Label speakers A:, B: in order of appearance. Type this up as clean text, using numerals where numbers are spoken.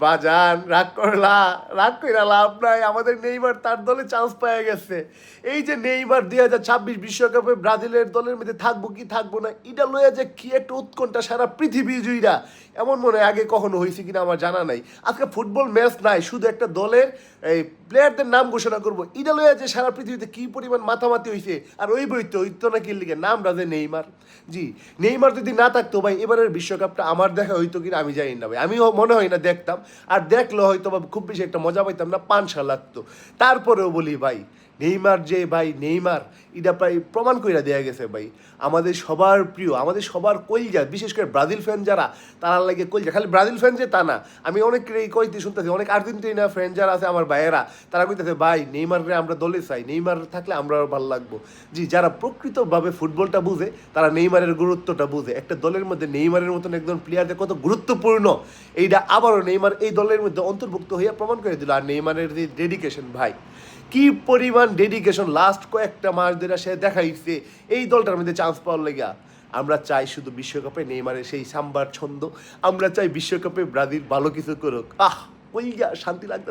A: বাজান রাগ করলা, রাগ কইরা লাভ নাই, আমাদের নেইমার তার দলে চান্স পেয়ে গেছে। এই যে নেইমার 2026 বিশ্বকাপে ব্রাজিলের দলের মধ্যে থাকবো কি থাকবো না, এটা লইয়া যে কি একটা উৎকণ্ঠা সারা পৃথিবী জুইরা, এমন মনে হয় আগে কখনো হয়েছে কিনা আমার জানা নাই। আজকে ফুটবল ম্যাচ নাই, শুধু একটা দলের এই প্লেয়ারদের নাম ঘোষণা করবো, এটা লইয়া যে সারা পৃথিবীতে কি পরিমাণ মাতামাতি হয়েছে। আর ওই বইতো নাকি লিগে নাম রাজে নেইমার। জি, নেইমার যদি না থাকতো ভাই এবারের বিশ্বকাপটা আমার দেখা হইতো কিনা আমি জানি না ভাই, আমি মনে হয় না দেখতাম। আর দেখলে হয়তো বা খুব বেশি একটা মজা পাইতাম না, পানসা লাগতো। তারপরেও বলি ভাই, নেইমার যে ভাই নেইমার, এটা প্রায় প্রমাণ কইরা দেয়া গেছে ভাই, আমাদের সবার প্রিয়, আমাদের সবার কলজা, বিশেষ করে ব্রাজিল ফ্যান যারা, তারা লাগে কলজা। খালি ব্রাজিল ফ্যান যে তা না, আমি অনেক কইতে শুনতেছি, অনেক আর্জেন্টিনা ফ্যান যারা আছে আমার ভাইয়েরা, তারা কইতেছে ভাই নেইমাররে আমরা দলে চাই, নেইমার থাকলে আমরা ভালো লাগবো। জি, যারা প্রকৃতভাবে ফুটবলটা বুঝে তারা নেইমারের গুরুত্বটা বুঝে, একটা দলের মধ্যে নেইমারের মতন একজন প্লেয়ারদের কত গুরুত্বপূর্ণ, এইটা আবারও নেইমার এই দলের মধ্যে অন্তর্ভুক্ত হইয়া প্রমাণ করে দিল। আর নেইমারের যে ডেডিকেশন ভাই, কি পরিমাণ ডেডিকেশন লাস্ট কয়েকটা মাস ধরে সে দেখাইছে এই দলটার মধ্যে চান্স পাওয়ার লেগা। আমরা চাই শুধু বিশ্বকাপে নেইমারের সেই সাম্বার ছন্দ, আমরা চাই বিশ্বকাপে ব্রাজিল ভালো কিছু করুক। ওই শান্তি লাগবে।